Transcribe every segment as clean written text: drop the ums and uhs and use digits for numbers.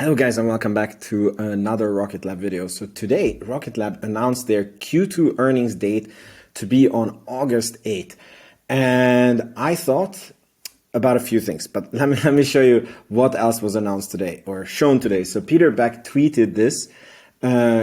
Hello guys and welcome back to another Rocket Lab video. So today Rocket Lab announced their Q2 earnings date to be on August 8th. And I thought about a few things, but let me show you what else was announced today or shown today. So Peter Beck tweeted this.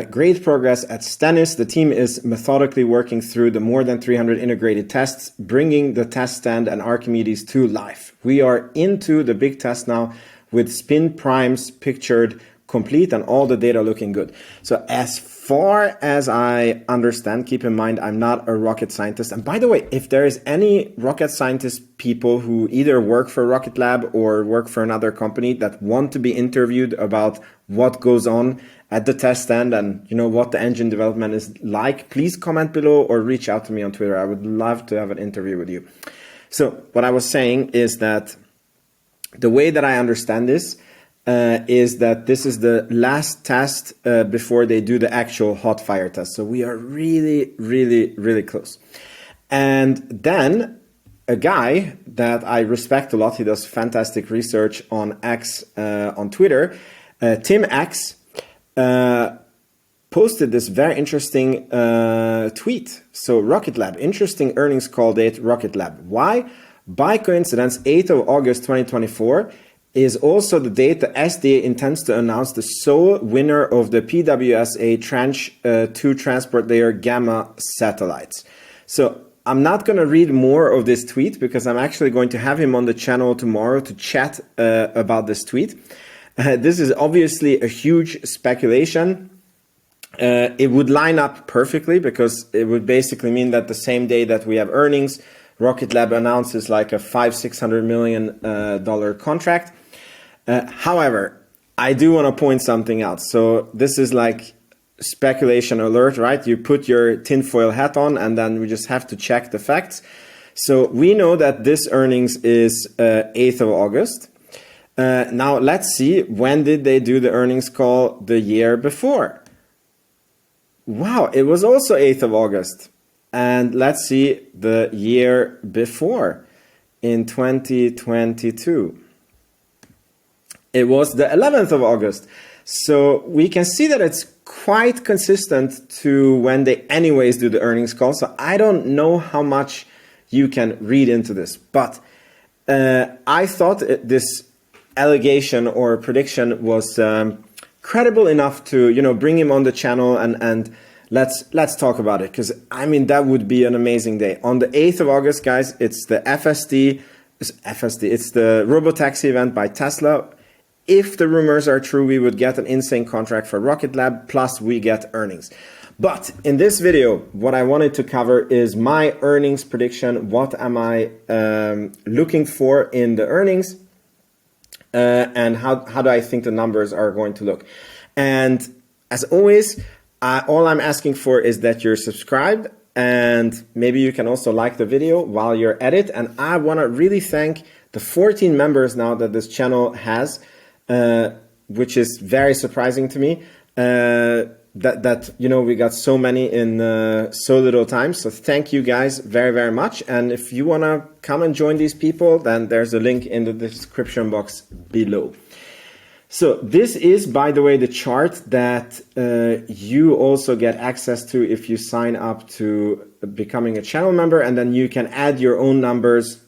Great progress at Stennis. The team is methodically working through the more than 300 integrated tests, bringing the test stand and Archimedes to life. We are into the big test now with spin primes pictured complete and all the data looking good. So as far as I understand, keep in mind, I'm not a rocket scientist. And by the way, if there is any rocket scientist people who either work for Rocket Lab or work for another company that want to be interviewed about what goes on at the test stand and what the engine development is like, please comment below or reach out to me on Twitter. I would love to have an interview with you. So what I was saying is that the way that I understand this is that this is the last test before they do the actual hot fire test. So we are really, really, really close. And then a guy that I respect a lot, he does fantastic research on X on Twitter, Tim X, posted this very interesting tweet. So Rocket Lab, interesting earnings call date, Rocket Lab. Why? By coincidence, 8th of August 2024 is also the date the SDA intends to announce the sole winner of the PWSA Tranche 2 Transport Layer Gamma satellites. So I'm not going to read more of this tweet because I'm actually going to have him on the channel tomorrow to chat about this tweet. This is obviously a huge speculation. It would line up perfectly because it would basically mean that the same day that we have earnings, Rocket Lab announces like a $500-600 million contract. However, I do want to point something out. So this is like speculation alert, right? You put your tinfoil hat on and then we just have to check the facts. So we know that this earnings is 8th of August. Now let's see, when did they do the earnings call the year before? Wow, it was also 8th of August. And let's see the year before, in 2022. It was the 11th of August. So we can see that it's quite consistent to when they anyways do the earnings call. So I don't know how much you can read into this. But I thought this allegation or prediction was credible enough to bring him on the channel and let's talk about it, because I mean that would be an amazing day. On the 8th of August, guys, it's the FSD, it's the Robotaxi event by Tesla. If the rumors are true, we would get an insane contract for Rocket Lab, plus we get earnings. But in this video, what I wanted to cover is my earnings prediction. What am I looking for in the earnings? And how do I think the numbers are going to look? And as always, all I'm asking for is that you're subscribed, and maybe you can also like the video while you're at it. And I want to really thank the 14 members now that this channel has, which is very surprising to me, that we got so many in so little time. So thank you guys very, very much. And if you want to come and join these people, then there's a link in the description box below. So this is, by the way, the chart that you also get access to if you sign up to becoming a channel member, and then you can add your own numbers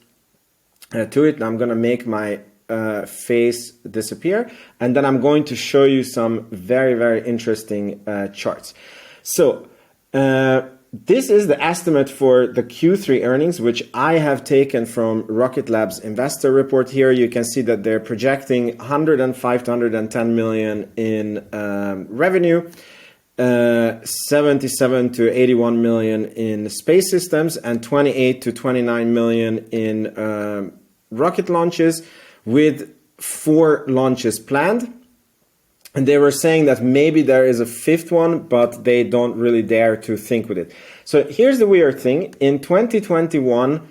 to it. And I'm going to make my face disappear, and then I'm going to show you some very, very interesting charts. So this is the estimate for the Q3 earnings, which I have taken from Rocket Lab's investor report. Here you can see that they're projecting 105 to 110 million in revenue, 77 to 81 million in space systems, and 28 to 29 million in rocket launches, with 4 launches planned. And they were saying that maybe there is a 5th one, but they don't really dare to think with it. So here's the weird thing. In 2021,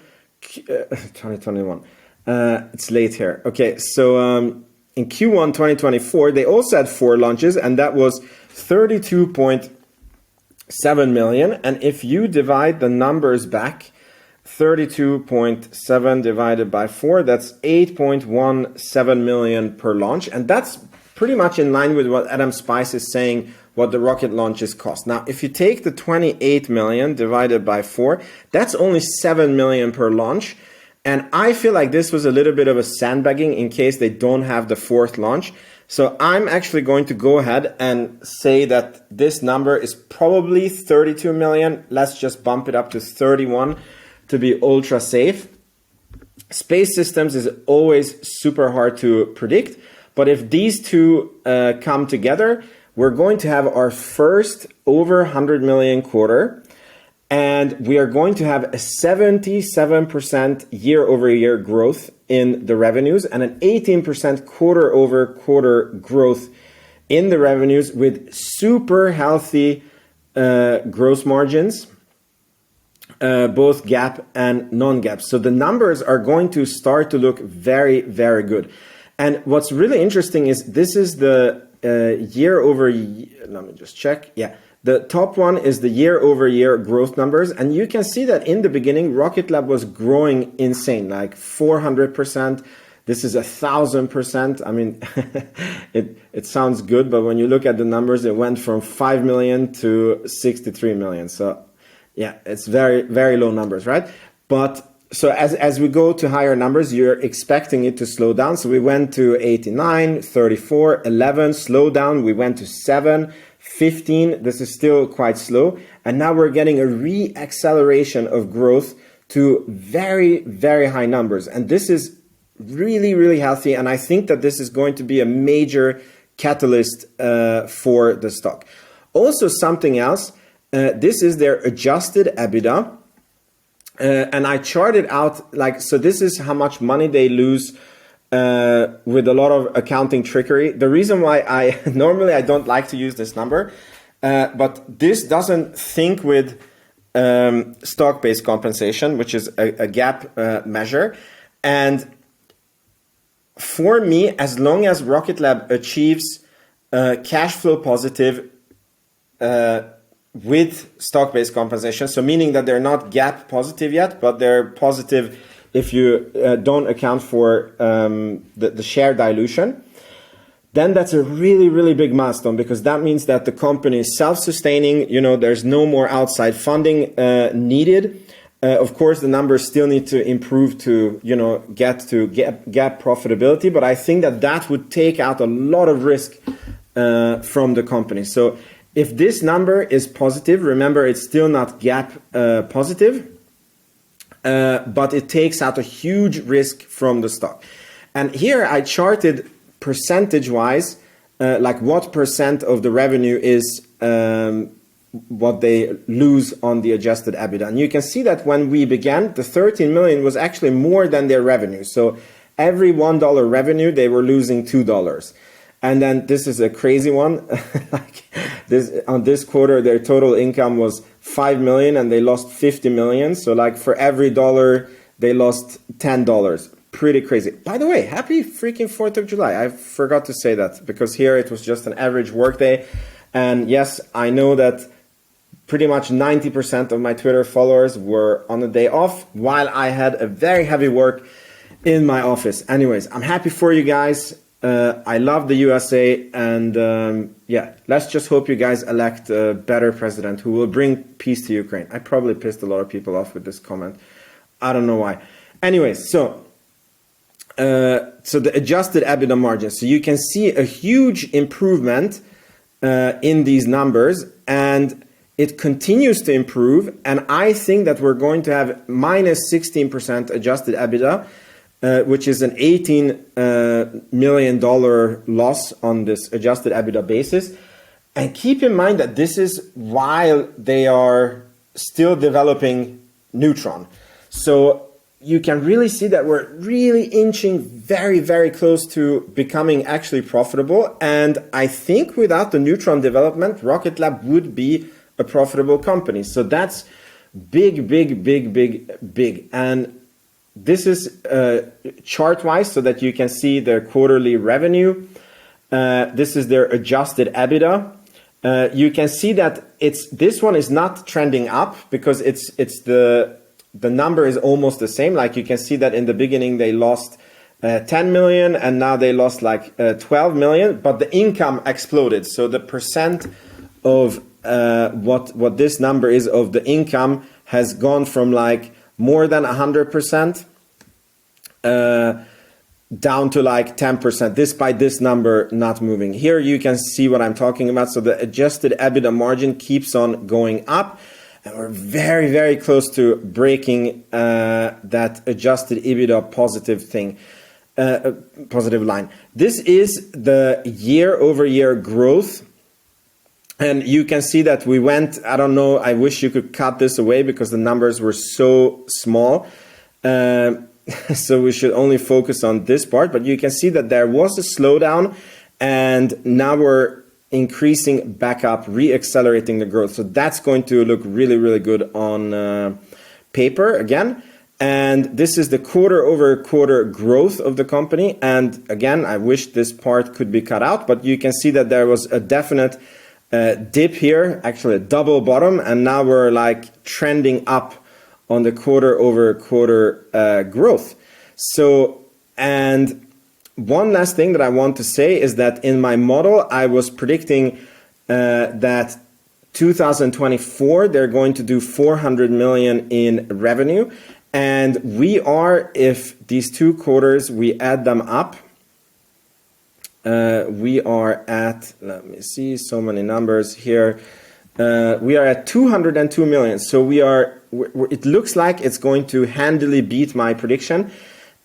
it's late here. Okay, so in Q1 2024, they also had 4 launches, and that was 32.7 million. And if you divide the numbers back, 32.7 divided by 4, that's 8.17 million per launch. And that's pretty much in line with what Adam Spice is saying, what the rocket launches cost. Now, if you take the 28 million divided by 4, that's only 7 million per launch. And I feel like this was a little bit of a sandbagging in case they don't have the 4th launch. So I'm actually going to go ahead and say that this number is probably 32 million. Let's just bump it up to 31 to be ultra safe. Space systems is always super hard to predict. But if these two come together, we're going to have our first over 100 million quarter. And we are going to have a 77% year-over-year growth in the revenues and an 18% quarter-over-quarter growth in the revenues with super healthy gross margins, both GAAP and non-GAAP. So the numbers are going to start to look very, very good. And what's really interesting is this is the year-over-year, let me just check, yeah. The top one is the year-over-year growth numbers. And you can see that in the beginning, Rocket Lab was growing insane, like 400%. This is 1,000%. I mean, it sounds good, but when you look at the numbers, it went from 5 million to 63 million. So yeah, it's very, very low numbers, right? But so as we go to higher numbers, you're expecting it to slow down. So we went to 89, 34, 11, slow down. We went to 7. 15, this is still quite slow. And now we're getting a re-acceleration of growth to very, very high numbers. And this is really, really healthy. And I think that this is going to be a major catalyst for the stock. Also, something else, this is their adjusted EBITDA. And I charted out, like, so this is how much money they lose with a lot of accounting trickery. The reason why normally I don't like to use this number, but this doesn't think with stock-based compensation, which is a GAAP measure. And for me, as long as Rocket Lab achieves cash flow positive with stock-based compensation, so meaning that they're not GAAP positive yet, but they're positive if you don't account for the share dilution, then that's a really, really big milestone, because that means that the company is self-sustaining. You know, there's no more outside funding needed. Of course, the numbers still need to improve to, you know, get GAAP profitability. But I think that that would take out a lot of risk from the company. So if this number is positive, remember, it's still not GAAP positive. But it takes out a huge risk from the stock. And here I charted percentage-wise, like what percent of the revenue is what they lose on the adjusted EBITDA. And you can see that when we began, the 13 million was actually more than their revenue. So every $1 revenue, they were losing $2. And then this is a crazy one. Like this, on this quarter, their total income was 5 million and they lost 50 million. So like for every dollar, they lost $10. Pretty crazy. By the way, happy freaking 4th of July. I forgot to say that, because here it was just an average workday. And yes, I know that pretty much 90% of my Twitter followers were on a day off, while I had a very heavy work in my office. Anyways, I'm happy for you guys. I love the USA, and yeah, let's just hope you guys elect a better president who will bring peace to Ukraine. I probably pissed a lot of people off with this comment. I don't know why. Anyways, so the adjusted EBITDA margin. So you can see a huge improvement in these numbers, and it continues to improve. And I think that we're going to have minus 16% adjusted EBITDA, which is an $18 million loss on this adjusted EBITDA basis. And keep in mind that this is while they are still developing Neutron. So you can really see that we're really inching very, very close to becoming actually profitable. And I think without the Neutron development, Rocket Lab would be a profitable company. So that's big, big, big, big, big. And this is chart-wise so that you can see their quarterly revenue. This is their adjusted EBITDA. You can see that this one is not trending up, because the number is almost the same. Like you can see that in the beginning they lost 10 million, and now they lost like 12 million, but the income exploded. So the percent of what this number is of the income has gone from like more than 100% down to like 10%, despite this number not moving. Here you can see what I'm talking about. So the adjusted EBITDA margin keeps on going up, and we're very, very close to breaking that adjusted EBITDA positive thing. Positive line. This is the year-over-year growth, and you can see that we went, I don't know, I wish you could cut this away because the numbers were so small, so we should only focus on this part, but you can see that there was a slowdown, and now we're increasing back up, re-accelerating the growth. So that's going to look really, really good on paper again. And this is the quarter-over-quarter growth of the company. And again, I wish this part could be cut out, but you can see that there was a definite dip here, actually a double bottom, and now we're like trending up on the quarter-over-quarter growth. So, and one last thing that I want to say is that in my model, I was predicting that 2024, they're going to do 400 million in revenue. And we are, if these 2 quarters, we add them up, we are at, let me see, so many numbers here. We are at 202 million. So we are, it looks like it's going to handily beat my prediction.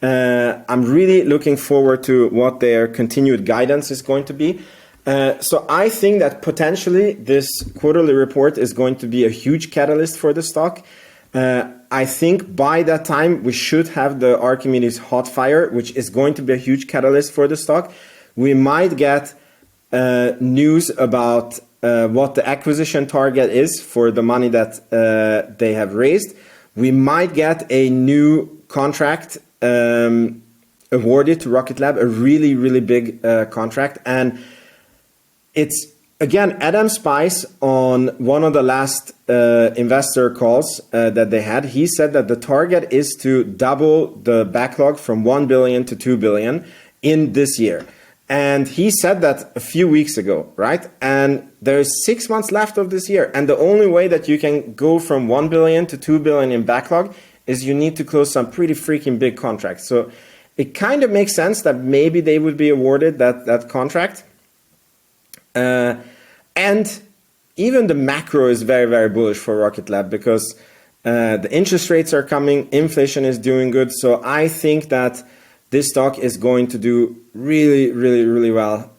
I'm really looking forward to what their continued guidance is going to be. So I think that potentially this quarterly report is going to be a huge catalyst for the stock. I think by that time we should have the Archimedes hot fire, which is going to be a huge catalyst for the stock. We might get news about what the acquisition target is for the money that they have raised. We might get a new contract awarded to Rocket Lab, a really, really big contract. And it's, again, Adam Spice on one of the last investor calls that they had, he said that the target is to double the backlog from 1 billion to 2 billion in this year. And he said that a few weeks ago, right? And there's 6 months left of this year. And the only way that you can go from 1 billion to 2 billion in backlog is you need to close some pretty freaking big contracts. So it kind of makes sense that maybe they would be awarded that contract. And even the macro is very, very bullish for Rocket Lab because the interest rates are coming, inflation is doing good. So I think that this stock is going to do really, really, really well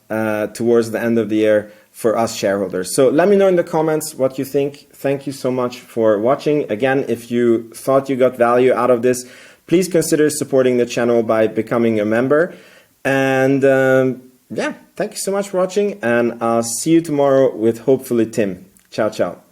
towards the end of the year for us shareholders. So let me know in the comments what you think. Thank you so much for watching. Again, if you thought you got value out of this, please consider supporting the channel by becoming a member. And yeah, thank you so much for watching, and I'll see you tomorrow with hopefully Tim. Ciao, ciao.